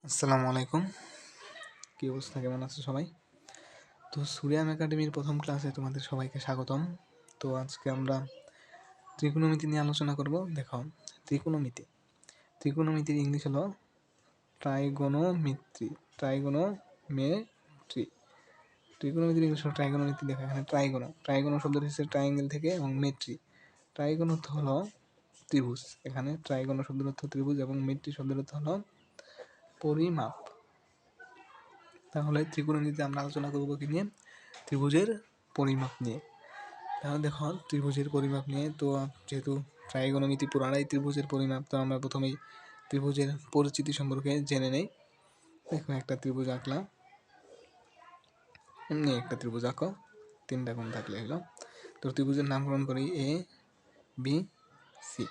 আসসালামু আলাইকুম। কী অবস্থা, কেমন আছো সবাই? তো সুরিয়াম একাডেমির প্রথম ক্লাসে তোমাদের সবাইকে স্বাগতম। তো আজকে আমরা ত্রিকোণমিতি নিয়ে আলোচনা করব। দেখো, ত্রিকোণমিতি ত্রিকোণমিতির ইংলিশ হলো ট্রাইগোনোমেট্রি। ট্রাইগোনোমেট্রি ত্রিকোণমিতির ইংলিশ হলো ট্রাইগোনোমেট্রি। দেখো এখানে ট্রাইগোনো শব্দটি হচ্ছে ট্রাইঙ্গেল থেকে, এবং মেট্রি ট্রাইগোন অর্থ হলো ত্রিভুজ। এখানে ট্রাইগোনো শব্দের অর্থ ত্রিভুজ এবং মেট্রি শব্দের অর্থ হলো পরিমাপ। তাহলে ত্রিকোণমিতিতে আমরা আলোচনা করবো কি নিয়ে? ত্রিভুজের পরিমাপ নিয়ে। তাহলে দেখো, ত্রিভুজের পরিমাপ নিয়ে, তো যেহেতু ট্রাইগোনোমিতি পুরাটাই ত্রিভুজের পরিমাপ, তো আমরা প্রথমেই ত্রিভুজের পরিচিতি সম্পর্কে জেনে নেই। দেখো, একটা ত্রিভুজ আঁকলাম, এমনি একটা ত্রিভুজ আঁকো, তিনটা কোণ থাকলে হলো। তো ত্রিভুজের নামকরণ করি এ, বি, সি।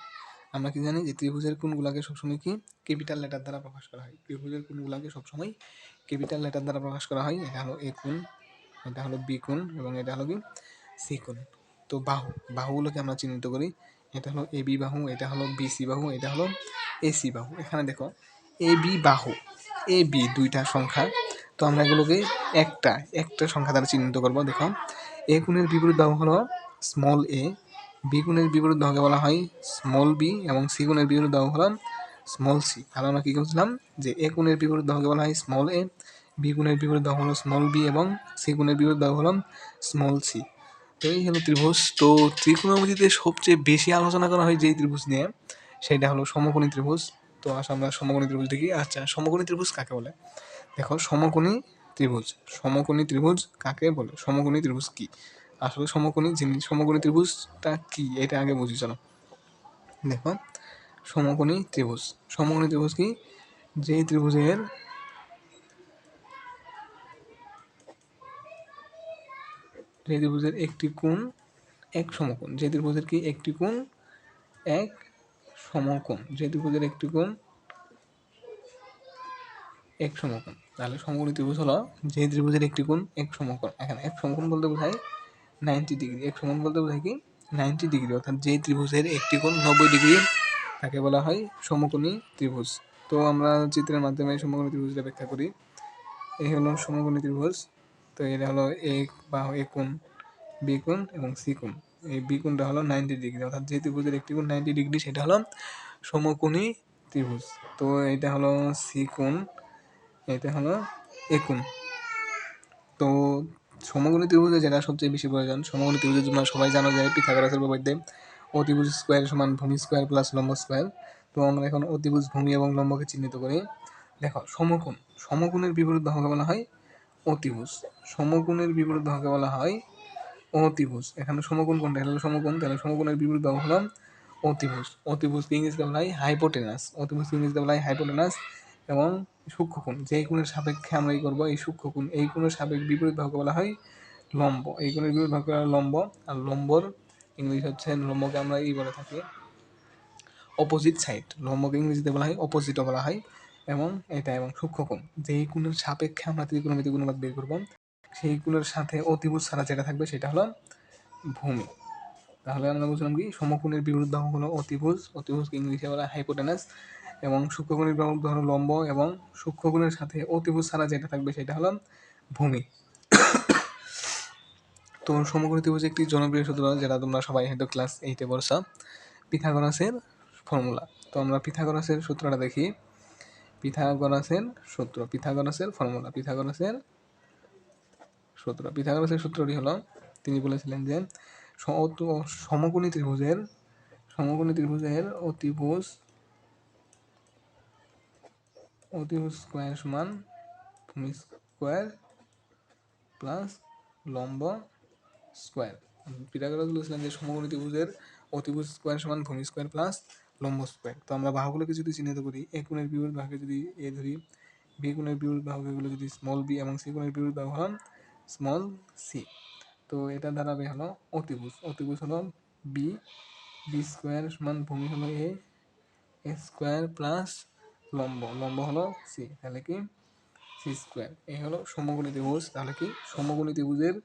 আমরা কি জানি যে ত্রিভুজের কোণগুলোকে সবসময় কি ক্যাপিটাল লেটার দ্বারা প্রকাশ করা হয়। ত্রিভুজের কোণগুলোকে সবসময় ক্যাপিটাল লেটার দ্বারা প্রকাশ করা হয়। এটা হলো এ কোণ, এটা হলো বি কোণ, এবং এটা হলো কি সি কোণ। তো বাহুগুলোকে আমরা চিহ্নিত করি। এটা হলো এ বি বাহু, এটা হলো বি সি বাহু, এটা হলো এ সি বাহু। এখানে দেখো এ বি বাহু, এ বি দুইটা সংখ্যা, তো আমরা এগুলোকে একটা সংখ্যা দ্বারা চিহ্নিত করবো। দেখো, এ কোণের বিপরীত বাহু হলো স্মল এ, বি কোণের বিপরীত বাহুকে বলা হয় স্মল বি, এবং সি কোণের বিপরীত বাহু হলো স্মল সি। তাহলে আমরা কি করছিলাম যে এ কোণের বিপরীত বাহুকে বলা হয় স্মল এ, বি কোণের বিপরীত বাহু হলো স্মল বি, এবং সি কোণের বিপরীত বাহু হলো স্মল সি। তো এই হলো ত্রিভুজ। তো ত্রিকোণমিতিতে সবচেয়ে বেশি আলোচনা করা হয় যেই ত্রিভুজ নিয়ে, সেটা হলো সমকোণী ত্রিভুজ। তো আসলে আমরা সমকোণী ত্রিভুজ দেখি। আচ্ছা, সমকোণী ত্রিভুজ কাকে বলে? দেখো, সমকোণী ত্রিভুজ কাকে বলে? সমকোণী ত্রিভুজ কি? আসলে সমকোণী ত্রিভুজটা কি, এটা আগে বুঝি চলো। দেখো, সমকোণী ত্রিভুজ কি? যেই ত্রিভুজের একটি কোণ এক সমকোণ, যে ত্রিভুজের কি একটি কোণ এক সমকোণ, যে ত্রিভুজের একটি কোণ এক সমকোণ। তাহলে সমকোণী ত্রিভুজ হলো যে ত্রিভুজের একটি কোণ এক সমকোণ। এখানে এক সমকোণ বলতে বোঝায় 90 ডিগ্রি। এক সমকোণ বলতে বোঝায় কি 90 ডিগ্রি, অর্থাৎ যে ত্রিভুজের একটি কোণ 90 ডিগ্রি, তাকে বলা হয় সমকোণী ত্রিভুজ। তো আমরা চিত্রের মাধ্যমে সমকোণী ত্রিভুজটা ব্যাখ্যা করি। এই হলো সমকোণী ত্রিভুজ। তো এটা হলো এ কোণ, বি কোণ এবং সি কোণ। এই বি কোণটা হলো 90 ডিগ্রি, অর্থাৎ যে ত্রিভুজের একটি কোণ 90 ডিগ্রি, সেটা হলো সমকোণী ত্রিভুজ। তো এটা হলো সি কোণ, এটা হলো এ কোণ। তো সমকোণী ত্রিভুজে যেটা সবচেয়ে বেশি প্রয়োজন, সমকোণী ত্রিভুজের জন্য সবাই জানো যে পিথাগোরাসের উপপাদ্যে অতিভুজ স্কোয়ার সমান ভূমি স্কোয়ার প্লাস লম্ব স্কোয়ার। তো আমরা এখন অতিভুজ, ভূমি এবং লম্বকে চিহ্নিত করি। দেখো, সমকোণের বিপরীত বাহুকে বলা হয় অতিভুজ। এখানে সমকোণ কোনটা? এটা হলো সমকোণ, তাহলে সমকোণের বিপরীত বাহু হলো অতিভুজ। অতিভুজকে ইংরেজিতে বলা হয় হাইপোটেনাস। এবং সূক্ষ্মকোণ, যে কোণের সাপেক্ষে আমরা করবো এই সূক্ষ্মকোণ, এই কোণের সাপেক্ষে বিপরীত বাহুকে বলা হয় লম্ব। এই কোণের বিপরীত বাহুকে বলা হয় লম্ব। আর লম্বর ইংলিশ হচ্ছে, লম্বকে আমরা বলে থাকি অপোজিট সাইড। লম্বকে ইংরেজিতে বলা হয় অপোজিটও বলা হয়। এবং সূক্ষ্মকোণ, যেই কোণের সাপেক্ষে আমরা ত্রিকোণমিতিক অনুপাত বের করবো, সেই কোণের সাথে অতিভুজ ছাড়া যেটা থাকবে সেটা হলো ভূমি। তাহলে আমরা বুঝলাম কি, সমকোণের বিপরীত বাহু হলো অতিভুজকে ইংলিশে বলা হয় হাইপোটেনাস, এবং সূক্ষ্মকোণের বিপরীত বাহু হলো লম্ব, এবং সূক্ষ্মকোণের সাথে অতিভুজ ছাড়া যেটা থাকবে সেটা হলো ভূমি। তো সমকোণী ত্রিভুজ একটি জনপ্রিয় সূত্র, যেটা তোমরা সবাই হয়তো ক্লাস 8-এ পড়ছো, পিথাগোরাসের ফর্মুলা। তো আমরা পিথাগোরাসের সূত্রটা দেখি। পিথাগোরাসের সূত্রটি হলো, তিনি বলেছিলেন যে সমকোণী ত্রিভুজের অতিভুজ স্কোয়ার সমান ভূমি স্কোয়ার প্লাস লম্ব স্কোয়ার। পিথাগোরাস বলেছিলেন যে সমকোণী ত্রিভুজের অতিভুজ স্কোয়ার সমান ভূমি স্কোয়ার প্লাস লম্ব স্কোয়ার। তো আমরা বাহুগুলোকে যদি চিহ্নিত করি, এ কোণের বিপরীত বাহুকে যদি এ ধরি, বি কোণের বিপরীত বাহুগুলো যদি স্মল বি, এবং সি কোণের বিপরীত বাহু হল স্মল সি। তো এটা দাঁড়াবে হলো অতিভুজ হলো বি স্কোয়ার সমান ভূমি হলো এ স্কোয়ার প্লাস লম্ব হলো সি, তাহলে কি সি স্কোয়ার। এই হলো সমকোণী ত্রিভুজ। তাহলে কি সমকোণী ত্রিভুজের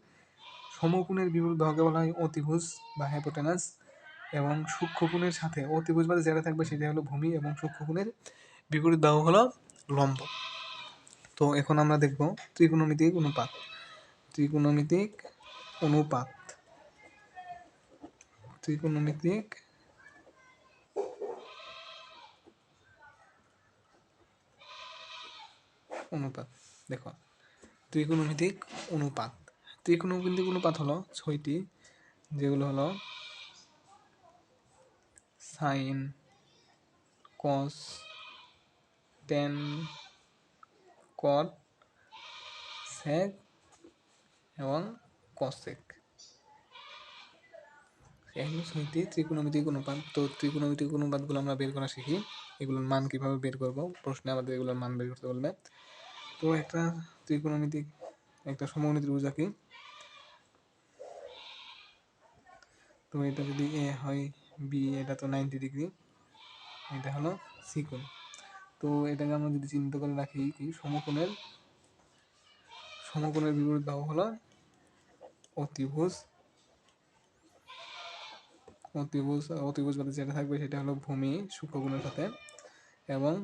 সমকোণের বিপরীত বাহুকে বলা হয় অতিভুজ বা হাইপোটেনাস, এবং সূক্ষ্মকোণের সাথে অতিভুজ বাদে যেটা থাকবে সেটা হলো ভূমি, এবং সূক্ষ্মকোণের বিপরীত বাহু হলো লম্ব। তো এখন আমরা দেখব ত্রিকোণমিতিক অনুপাত। ত্রিকোণমিতিক অনুপাত, ত্রিকোণমিতিক অনুপাত। দেখো ত্রিকোণমিতিক অনুপাত, ত্রিকোণমিতিক অনুপাত হলো 6টি, যেগুলো হলো সাইন, কস, টেন, কট, সেক এবং কসেক। এগুলো 6টি ত্রিকোণমিতিক অনুপাত। তো ত্রিকোণমিতিক অনুপাতগুলো আমরা বের করা শিখি, এগুলোর মান কিভাবে বের করব, প্রশ্নে আমাদের এগুলোর মান বের করতে বলবে। তো একটা ত্রিকোণমিতিক, একটা সমকোণী ত্রিভুজ আঁকি। তো এটা যদি এ হয়, বি, এটা তো 90 ডিগ্রি, এটা হলো সি কোণ। তো এটাকে আমরা যদি চিহ্নিত করে রাখি কি সমকোণের বিপরীত বাহু হলো অতিভুজ। অতিভুজ বাদে যেটা থাকবে সেটা হলো ভূমি সূক্ষ্মকোণের সাথে, এবং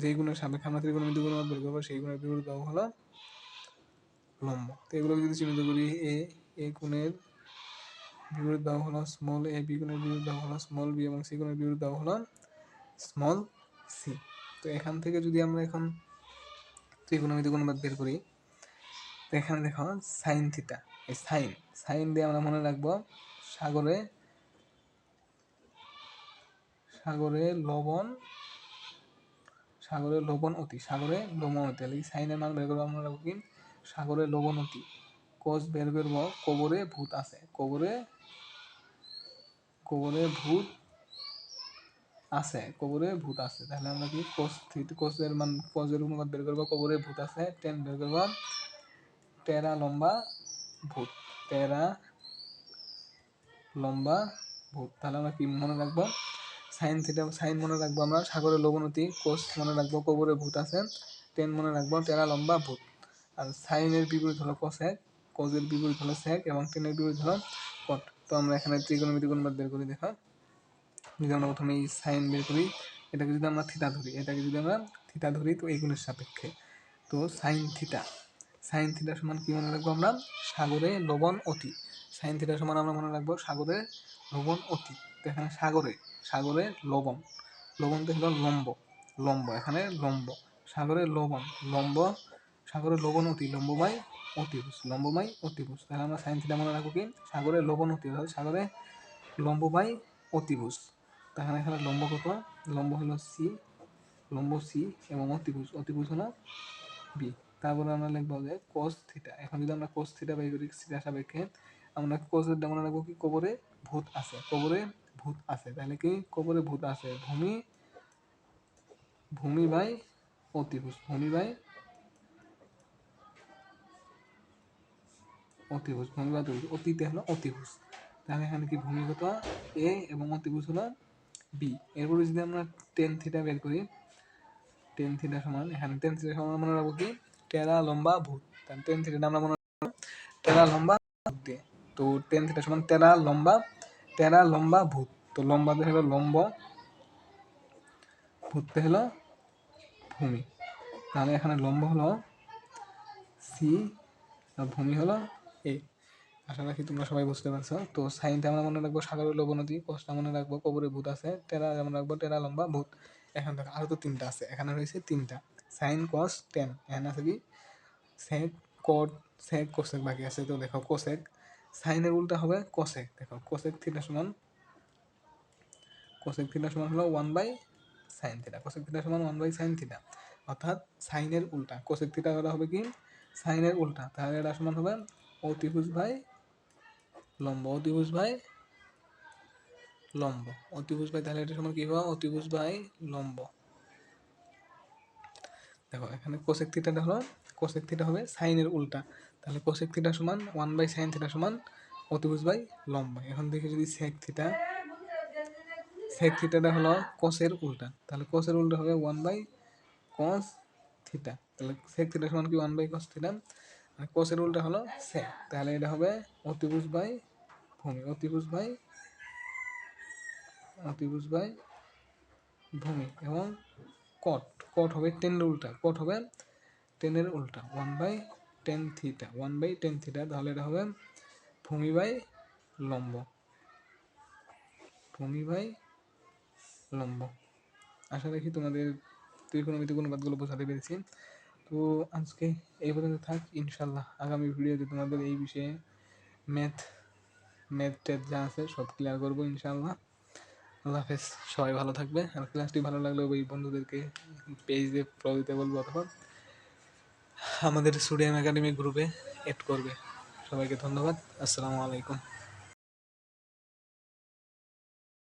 যেই গুণের সাপেক্ষে আমরা ত্রিকোণমিতিক অনুপাত বের করবো সেই গুণের বিপরীত বাহু হলো লম্ব। তো এগুলোকে যদি চিহ্নিত করি, এ কোণের বিপরীত বাহু হলো স্মল এ, বি কোণের বিপরীত বাহু হলো স্মল বি, এবং সি কোণের বিপরীত বাহু হলো স্মল সি। তো এখান থেকে যদি আমরা এখন ত্রিকোণমিতিক অনুপাত বের করি, তো এখানে দেখো সাইন থিটা, এই সাইন দিয়ে আমরা মনে রাখবো সাগরে লবণ অতি, তাহলে সাইনের মান বের করবো আমরা রাখবো কি সাগরে লবণ অতি। কোস বের করবো কবরে ভূত আছে, কবরে ভূত আছে, তাহলে আমরা কি কোসের মান, কোসের অনুপাত বের করবো কবরে ভূত আছে, টেন বের করবো টেরা লম্বা ভূত, তাহলে আমরা কি মনে রাখবো সাইন থিটা, সাইন মনে রাখবো আমরা সাগরের লবণতি, কোস মনে রাখবো কবরে ভূত আছে, টেন মনে রাখবো টেরা লম্বা ভূত। আর সাইনের বিপরীত হলো কোসেক, কোসের বিপরীত হলো সেক, এবং টেনের বিপরীত হলো কট। তো আমরা এখানে ত্রিকোণমিতিক অনুপাত বের করি। দেখো যদি আমরা প্রথমে এই সাইন বের করি, এটাকে যদি আমরা থিটা ধরি, তো এই গুণের সাপেক্ষে, তো সাইন থিটা সমান কি মনে রাখবো আমরা সাগরে লবণ অতি। সাইন থিটা সমান আমরা মনে রাখবো সাগরে লবণ অতি। তো এখানে সাগরে লবণ তো হলো লম্ব, এখানে লম্ব, সাগরে সাগরে লবণ অতি, লম্ব বাই অতিভুজ। তাহলে আমরা সাইন থিটা মনে রাখবো কি সাগরে লবণ অতি, সাগরে লম্ব বাই অতিভুজ। তাহলে এখানে লম্ব কত, লম্ব হলো সি, এবং অতিভুজ হলো বি। তারপরে আমরা লিখবো যে কোস থিটা। এখন যদি আমরা কোস থিটা বাই করি থিটার সাপেক্ষে, আমরা কোসের মনে রাখবো কি কবরে ভূত আছে, তাহলে কি কবরে ভূত আছে, ভূমি বাই অতিভুজ, অতিতে হলো অতিভুজ। তাহলে এখানে কি ভূমি কত এ এবং অতিভুজ হলো বি। এরপরে যদি আমরা টেন থিটা বের করি, টেন থিটা সমান মনে রাখবো কি টেরা লম্বা ভূত, তাহলে টেন থিটা আমরা মনে রাখবো টেরা লম্বা ভূত দিয়ে। তো টেন থিটা সমান টেরা লম্বা ভূত। তো লম্বাতে হলো লম্ব, ভূততে হলো ভূমি। তাহলে এখানে লম্ব হলো সি আর ভূমি হলো এ। আশা রাখি তোমরা সবাই বুঝতে পারছো। তো সাইনটা আমরা মনে রাখবো সাগরের লবণতি, কোসটা মনে রাখবো কবরে ভূত আছে, টেরা মনে রাখবো টেরা লম্বা ভূত। এখন দেখো আরো তো তিনটা আছে, এখানে রয়েছে তিনটা সাইন কস টেন, এখানে আছে কি সেক কট সেক কোসেক বাকি আছে। তো দেখো কোসেক, সাইনের উল্টা হবে কোসেক। দেখো কোসেক থিটা সমান হলো 1/sin থিটা, কোসেক থিটা সমান 1/sin থিটা, অর্থাৎ সাইনের উল্টা। কোসেক থিটা করা হবে কি সাইনের উল্টা, তাহলে এটা সমান হবে অতিভুজ বাই লম্ব, তাহলে এটা সমান কি হবে অতিভুজ বাই লম্ব। দেখো এখানে কোসেক থিটা হবে সাইনের উল্টা, তাহলে কোসেক থিটা সমান 1/sin থিটা সমান অতিভুজ বাই লম্ব। এখন দেখি যদি সেক থিটাটা হলো কোসের উল্টা, তাহলে কোসের উল্টা হবে 1/cos থিটা, তাহলে সেক থিটা সমান কি 1/cos থিটা, মানে কোসের উল্টা হলো সেক, তাহলে এটা হবে অতিভুজ বাই ভূমি, ভূমি। এবং কট হবে টেনের উল্টা, টেনের উল্টা 1/10 থিটা, 1/10 থিটা, তাহলে এটা হবে ভূমি বাই লম্ব, ভূমি বাই লম্ব। আশা রাখি তোমাদের ত্রিকোণমিতিক অনুপাতগুলো বোঝাতে পেরেছি। তো আজকে এই পর্যন্ত থাক। ইনশাল্লাহ আগামী ভিডিওতে তোমাদের এই বিষয়ে ম্যাথ ট্যাথ যা আছে সব ক্লিয়ার করবো ইনশাল্লাহ। আল্লাহ হাফেজ, সবাই ভালো থাকবে। আর ক্লাসটি ভালো লাগলে ওই বন্ধুদেরকে পেজে ফলো দিতে বলবো, অথবা আমাদের স্টুডিয়াম একাডেমি গ্রুপে অ্যাড করবে। সবাইকে ধন্যবাদ। আসসালামু আলাইকুম।